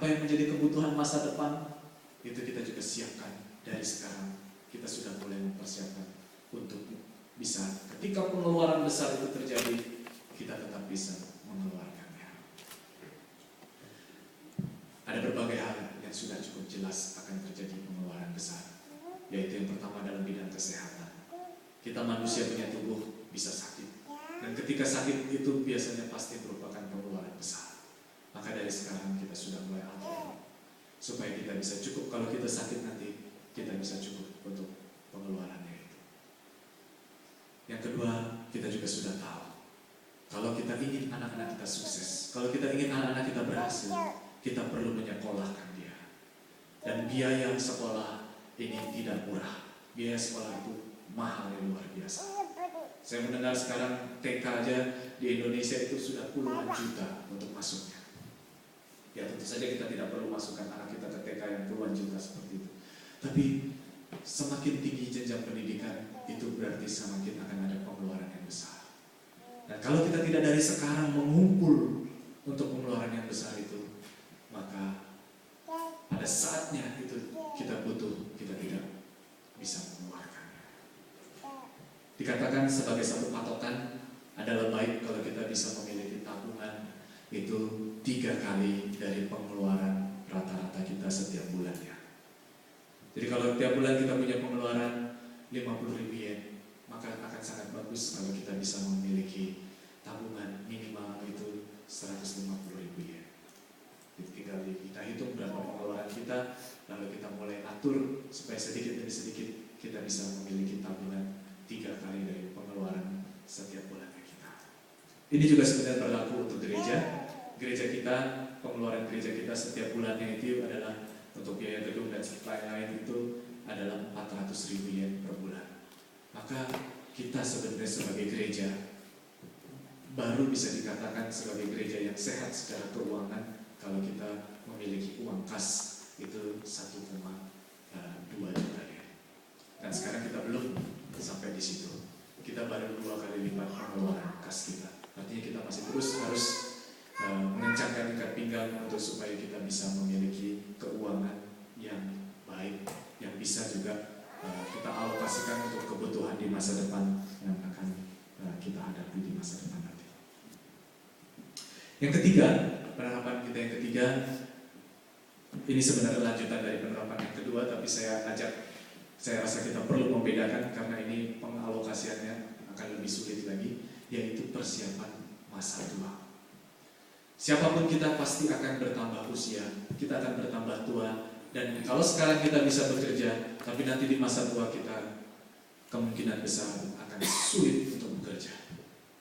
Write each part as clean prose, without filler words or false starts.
apa yang menjadi kebutuhan masa depan, itu kita juga siapkan dari sekarang. Kita sudah mulai mempersiapkan untuk bisa ketika pengeluaran besar itu terjadi, kita tetap bisa mengeluarkannya. Ada berbagai hal yang sudah cukup jelas akan terjadi pengeluaran besar, yaitu yang pertama dalam bidang kesehatan. Kita manusia punya tubuh bisa sakit, dan ketika sakit itu biasanya pasti merupakan pengeluaran besar. Maka dari sekarang kita sudah mulai atur supaya kita bisa cukup. Kalau kita sakit nanti kita bisa cukup untuk pengeluarannya itu. Yang kedua, kita juga sudah tahu kalau kita ingin anak-anak kita sukses, kalau kita ingin anak-anak kita berhasil, kita perlu menyekolahkan dia. Dan biaya sekolah ini tidak murah. Biaya sekolah itu mahal yang luar biasa. Saya mendengar sekarang TK aja di Indonesia itu sudah puluhan juta untuk masuknya. Ya tentu saja kita tidak perlu masukkan anak kita ke TK yang puluhan juta seperti itu. Tapi semakin tinggi jenjang pendidikan, itu berarti semakin akan ada pengeluaran yang besar. Dan kalau kita tidak dari sekarang mengumpul untuk pengeluaran yang besar itu, maka pada saatnya itu kita butuh, kita tidak bisa mengeluarkannya. Dikatakan sebagai satu patokan, adalah baik kalau kita bisa memiliki tabungan itu 3 kali dari pengeluaran rata-rata kita setiap bulannya. Jadi kalau tiap bulan kita punya pengeluaran 50.000 yen, maka akan sangat bagus kalau kita bisa memiliki tabungan minimal itu 150.000 yen. Jadi tinggal kita hitung berapa pengeluaran kita, lalu kita mulai atur supaya sedikit demi sedikit kita bisa memiliki tabungan 3 kali dari pengeluaran setiap bulannya kita. Ini juga sebenarnya berlaku untuk gereja. Gereja kita, pengeluaran gereja kita setiap bulannya itu adalah untuk biaya gedung dan lain-lain itu adalah 400.000 yen per bulan. Maka kita sebenarnya sebagai gereja baru bisa dikatakan sebagai gereja yang sehat secara keuangan kalau kita memiliki uang kas itu 1,2 juta yen. Dan sekarang kita belum sampai di situ. Kita baru 2 kali lipat pengeluaran kas kita. Artinya kita masih terus harus mengencangkan ikat pinggang untuk supaya kita bisa memiliki keuangan yang baik, yang bisa juga kita alokasikan untuk kebutuhan di masa depan yang akan kita hadapi di masa depan nanti. Yang ketiga, penerapan kita yang ketiga, ini sebenarnya lanjutan dari penerapan yang kedua, tapi saya rasa kita perlu membedakan karena ini pengalokasiannya akan lebih sulit lagi, yaitu persiapan masa tua. Siapapun kita pasti akan bertambah usia, kita akan bertambah tua, dan kalau sekarang kita bisa bekerja, tapi nanti di masa tua kita kemungkinan besar akan sulit untuk bekerja.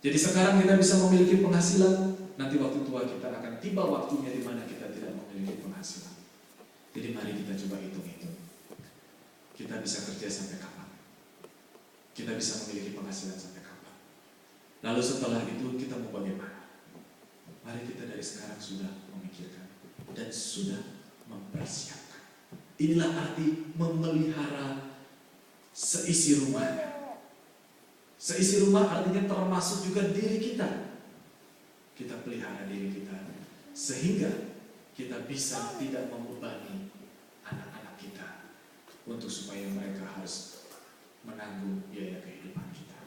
Jadi sekarang kita bisa memiliki penghasilan, nanti waktu tua kita akan tiba waktunya di mana kita tidak memiliki penghasilan. Jadi mari kita coba hitung-hitung. Kita bisa kerja sampai kapan? Kita bisa memiliki penghasilan sampai kapan? Lalu setelah itu kita mau bagaimana? Mari kita dari sekarang sudah memikirkan dan sudah mempersiapkan. Inilah arti memelihara seisi rumahnya. Seisi rumah artinya termasuk juga diri kita. Kita pelihara diri kita sehingga kita bisa tidak membebani anak-anak kita untuk supaya mereka harus menanggung biaya kehidupan kita.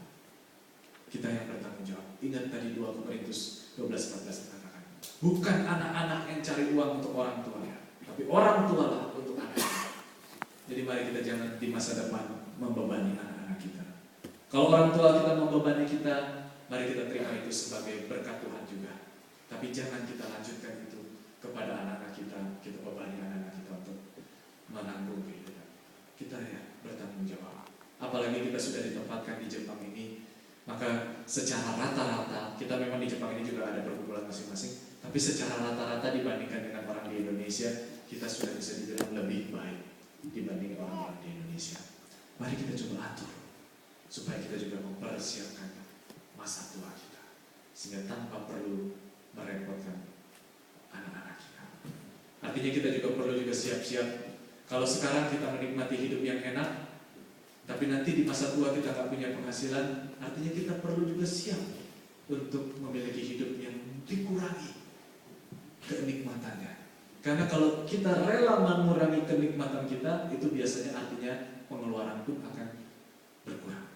Kita yang bertanggung jawab. Ingat tadi 2 Korintus 12:14 mengatakan, bukan anak-anak yang cari uang untuk orang tuanya, tapi orang tua lah untuk anak-anak. Jadi mari kita jangan di masa depan membebani anak-anak kita. Kalau orang tua kita membebani kita, mari kita terima itu sebagai berkat Tuhan juga. Tapi jangan kita lanjutkan itu kepada anak-anak kita bebani anak-anak kita untuk menanggung kehidupan. Kita ya bertanggung jawab. Apalagi kita sudah ditempatkan di Jepang ini, maka secara rata-rata, kita memang di Jepang ini juga ada perkumpulan masing-masing, tapi secara rata-rata dibandingkan dengan orang di Indonesia, kita sudah bisa dibilang lebih baik dibanding orang-orang di Indonesia. Mari kita coba atur, supaya kita juga mempersiapkan masa tua kita, sehingga tanpa perlu merepotkan anak-anak kita. Artinya kita juga perlu siap-siap, kalau sekarang kita menikmati hidup yang enak, tapi nanti di masa tua kita nggak punya penghasilan, artinya kita perlu juga siap untuk memiliki hidup yang dikurangi kenikmatannya. Karena kalau kita rela mengurangi kenikmatan kita, itu biasanya artinya pengeluaran pun akan berkurang.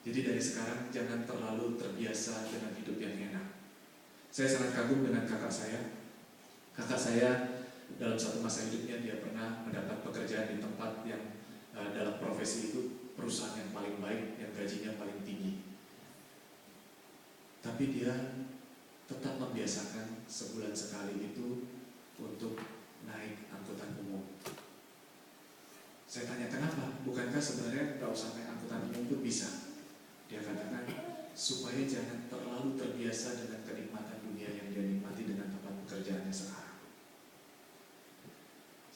Jadi dari sekarang jangan terlalu terbiasa dengan hidup yang enak. Saya sangat kagum dengan kakak saya. Kakak saya dalam satu masa hidupnya dia pernah mendapat pekerjaan di tempat yang dalam profesi itu perusahaan yang paling baik, yang gajinya paling tinggi. Tapi dia tetap membiasakan sebulan sekali itu untuk naik angkutan umum. Saya tanya kenapa? Bukankah sebenarnya nggak usah naik angkutan umum pun bisa? Dia katakan supaya jangan terlalu terbiasa dengan kenikmatan dunia yang dia nikmati dengan tempat pekerjaannya sekarang.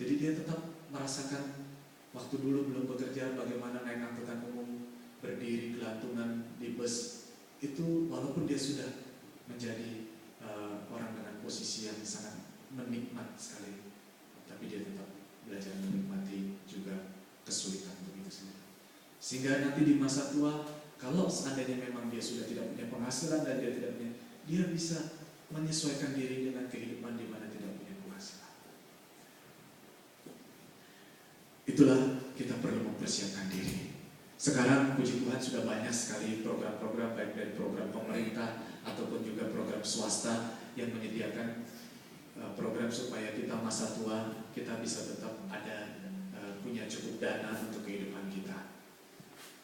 Jadi dia tetap merasakan waktu dulu belum bekerja bagaimana naik angkutan umum, berdiri gelantungan di bus itu, walaupun dia sudah menjadi orang dengan posisi yang sangat menikmat sekali, tapi dia tetap belajar menikmati juga kesulitan begitu sendiri. Sehingga nanti di masa tua, kalau seandainya memang dia sudah tidak punya penghasilan dan dia tidak punya, dia bisa menyesuaikan diri dengan kehidupan di mana tidak punya penghasilan. Itulah kita perlu mempersiapkan diri. Sekarang puji Tuhan sudah banyak sekali program-program baik dari program pemerintah ataupun juga program swasta yang menyediakan program supaya kita masa tua kita bisa tetap ada punya cukup dana untuk kehidupan kita.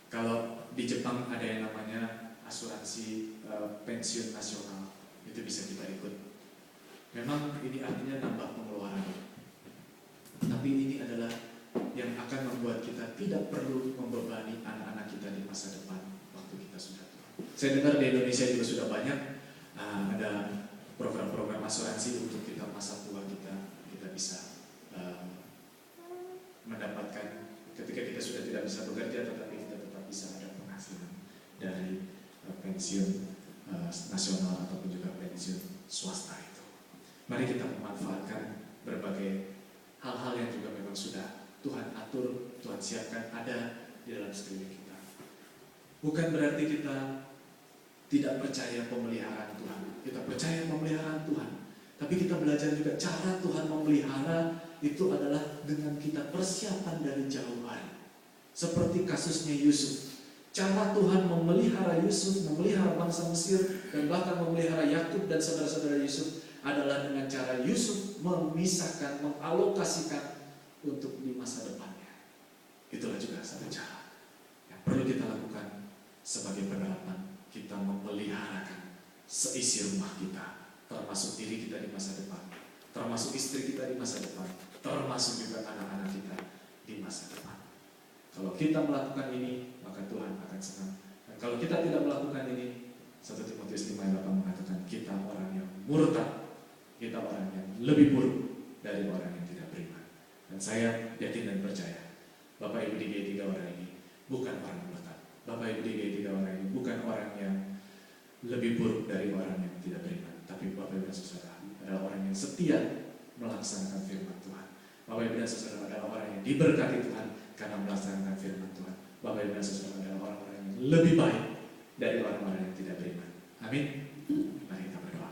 Kalau di Jepang ada yang namanya asuransi pensiun nasional, itu bisa kita ikut. Memang ini artinya nambah pengeluaran, tapi ini adalah yang akan membuat kita tidak perlu membebani anak-anak kita di masa depan waktu kita sudah tua. Saya dengar di Indonesia juga sudah banyak ada program-program asuransi untuk kita masa tua kita bisa mendapatkan ketika kita sudah tidak bisa bekerja, tetapi kita tetap bisa ada penghasilan dari pensiun nasional ataupun juga pensiun swasta itu. Mari kita memanfaatkan berbagai hal-hal yang juga memang sudah Tuhan atur, Tuhan siapkan ada di dalam sekeliling kita. Bukan berarti kita tidak percaya pemeliharaan Tuhan. Kita percaya pemeliharaan Tuhan, tapi kita belajar juga cara Tuhan memelihara itu adalah dengan kita persiapan dari jauh hari. Seperti kasusnya Yusuf. Cara Tuhan memelihara Yusuf, memelihara bangsa Mesir, dan bahkan memelihara Yakub dan saudara-saudara Yusuf adalah dengan cara Yusuf memisahkan, mengalokasikan untuk di masa depannya. Itulah juga satu cara yang perlu kita lakukan sebagai penerapan. Kita memeliharakan seisi rumah kita, termasuk diri kita di masa depan, termasuk istri kita di masa depan, termasuk juga anak-anak kita di masa depan. Kalau kita melakukan ini, maka Tuhan akan senang. Dan kalau kita tidak melakukan ini, 1 Timotius 5:8 mengatakan kita orang yang murtad, kita orang yang lebih buruk dari orang yang tidak beriman. Dan saya yakin dan percaya, Bapak Ibu di G3 orang ini bukan orang murtad. Bapak Ibu di G3 orang ini bukan orang yang lebih buruk dari orang yang tidak beriman, tapi Bapak Ibu dan Saudara adalah orang yang setia melaksanakan firman Tuhan. Bapak Ibu dan Saudara adalah orang yang diberkati Tuhan karena melaksanakan firman Tuhan. Bapak Ibu dan Saudara adalah orang-orang yang lebih baik dari orang-orang yang tidak beriman. Amin. Mari kita berdoa.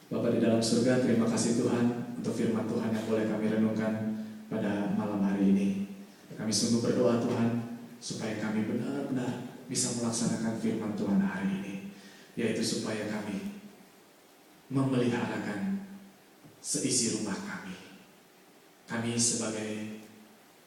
Bapa di dalam surga, terima kasih Tuhan untuk firman Tuhan yang boleh kami renungkan pada malam hari ini. Kami sungguh berdoa Tuhan supaya kami benar-benar bisa melaksanakan firman Tuhan hari ini, yaitu supaya kami memeliharakan seisi rumah kami. Kami sebagai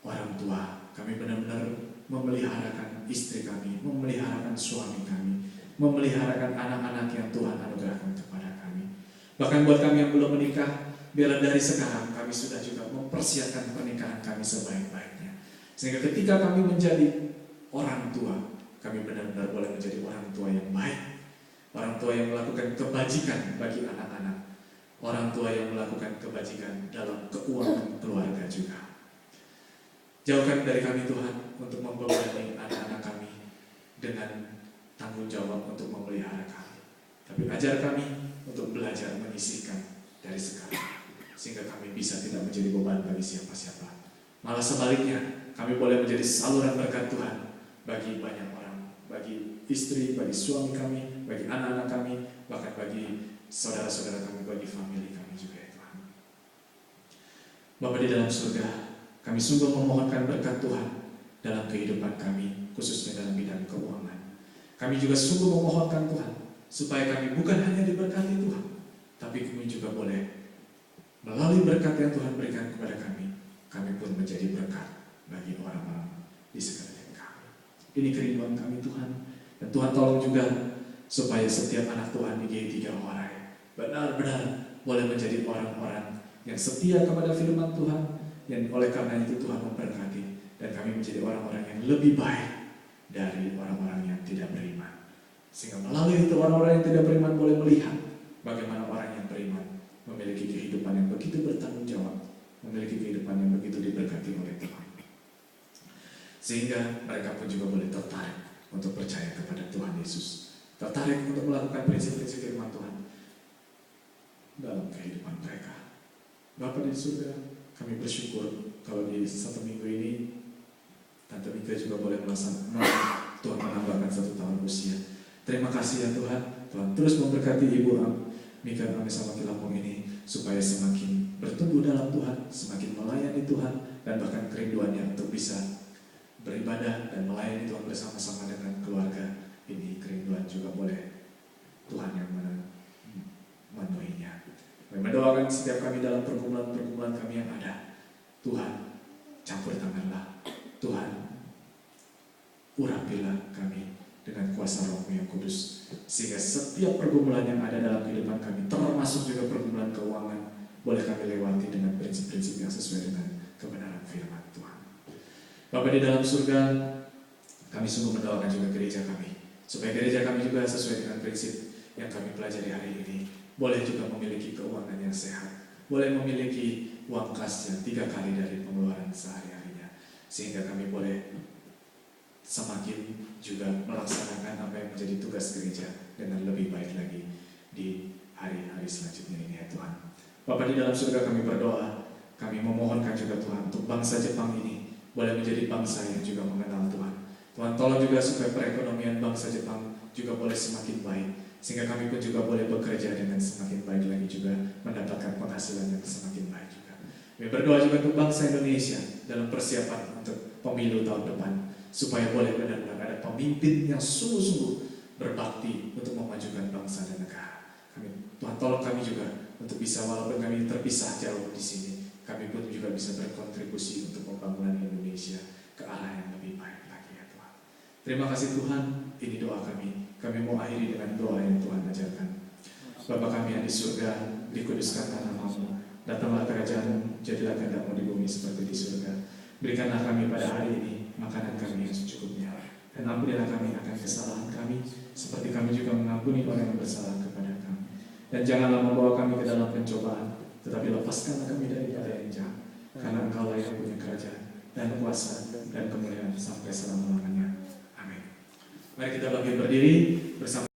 orang tua, kami benar-benar memeliharakan istri kami, memeliharakan suami kami, memeliharakan anak-anak yang Tuhan anugerahkan kepada kami. Bahkan buat kami yang belum menikah, biarlah dari sekarang kami sudah juga mempersiapkan pernikahan kami sebaik-baiknya. Sehingga ketika kami menjadi orang tua, kami benar-benar boleh menjadi orang tua yang baik, orang tua yang melakukan kebajikan bagi anak-anak, orang tua yang melakukan kebajikan dalam keuangan keluarga juga. Jauhkan dari kami Tuhan untuk membebani anak-anak kami dengan tanggung jawab untuk memelihara kami, tapi ajar kami untuk belajar menyisihkan dari sekarang, sehingga kami bisa tidak menjadi beban bagi siapa-siapa. Malah sebaliknya, kami boleh menjadi saluran berkat Tuhan bagi banyak orang, bagi istri, bagi suami kami, bagi anak-anak kami, bahkan bagi saudara-saudara kami, bagi famili kami juga ya Tuhan. Bapa di dalam surga, kami sungguh memohonkan berkat Tuhan dalam kehidupan kami, khususnya dalam bidang keuangan. Kami juga sungguh memohonkan Tuhan, supaya kami bukan hanya diberkati Tuhan, tapi kami juga boleh melalui berkat yang Tuhan berikan kepada kami pun menjadi berkat bagi orang-orang di sekeliling kami. Ini kerinduan kami Tuhan, dan Tuhan tolong juga supaya setiap anak Tuhan di G3 Orai benar-benar boleh menjadi orang-orang yang setia kepada firman Tuhan, yang oleh karena itu Tuhan memberkati, dan kami menjadi orang-orang yang lebih baik dari orang-orang yang tidak beriman. Sehingga melalui itu orang-orang yang tidak beriman boleh melihat bagaimana orang yang beriman memiliki kehidupan yang begitu bertanggung jawab, memiliki kehidupan yang begitu diberkati oleh Tuhan. Sehingga mereka pun juga boleh tertarik untuk percaya kepada Tuhan Yesus, tertarik untuk melakukan prinsip-prinsip firman Tuhan dalam kehidupan mereka. Bapa di surga, kami bersyukur kalau di satu minggu ini Tante Mika juga boleh melaksanakan Tuhan menambahkan 1 tahun usia. Terima kasih ya Tuhan. Tuhan terus memberkati Ibu Mika Amesa Wakil Lampung ini supaya semakin bertumbuh dalam Tuhan, semakin melayani Tuhan, dan bahkan kerinduannya untuk bisa beribadah dan melayani Tuhan bersama-sama dengan keluarga. Ini kerinduan juga boleh Tuhan yang memenuhinya. Kami mendoakan setiap kami dalam pergumulan-pergumulan kami yang ada. Tuhan, campur tanganlah. Tuhan, urapilah kami dengan kuasa Roh-Mu yang kudus, sehingga setiap pergumulan yang ada dalam kehidupan kami, termasuk juga pergumulan keuangan, boleh kami lewati dengan prinsip-prinsip yang sesuai dengan kebenaran firman Tuhan. Bapa di dalam surga, kami sungguh mendoakan juga gereja kami, supaya gereja kami juga sesuai dengan prinsip yang kami pelajari hari ini, boleh juga memiliki keuangan yang sehat, boleh memiliki uang kas yang 3 kali dari pengeluaran sehari-harinya, sehingga kami boleh semakin juga melaksanakan apa yang menjadi tugas gereja dengan lebih baik lagi di hari-hari selanjutnya ini ya Tuhan. Bapa di dalam surga, kami berdoa, kami memohonkan juga Tuhan untuk bangsa Jepang ini boleh menjadi bangsa yang juga mengenal Tuhan. Tuhan tolong juga supaya perekonomian bangsa Jepang juga boleh semakin baik, sehingga kami pun juga boleh bekerja dengan semakin baik lagi, juga mendapatkan penghasilan yang semakin baik juga. Kami berdoa juga untuk bangsa Indonesia dalam persiapan untuk pemilu tahun depan, supaya boleh benar-benar ada pemimpin yang sungguh-sungguh berbakti untuk memajukan bangsa dan negara. Tuhan tolong kami juga untuk bisa, walaupun kami terpisah jauh di sini, kami pun juga bisa berkontribusi untuk pembangunan Indonesia ke arah yang lebih baik lagi ya Tuhan. Terima kasih Tuhan, ini doa kami. Kami mau akhiri dengan doa yang Tuhan ajarkan. Bapa kami yang di surga, dikuduskanlah nama-Mu. Datanglah kerajaan-Mu, jadilah kehendak-Mu di bumi seperti di surga. Berikanlah kami pada hari ini makanan kami yang secukupnya, dan ampunilah kami akan kesalahan kami, seperti kami juga mengampuni orang yang bersalah kepada kami. Dan janganlah membawa kami ke dalam pencobaan, tetapi lepaskanlah kami daripada yang jahat, karena Engkau-lah yang punya kerajaan dan kuasa dan kemuliaan sampai selama-lamanya. Amin. Mari kita bangkit berdiri bersama.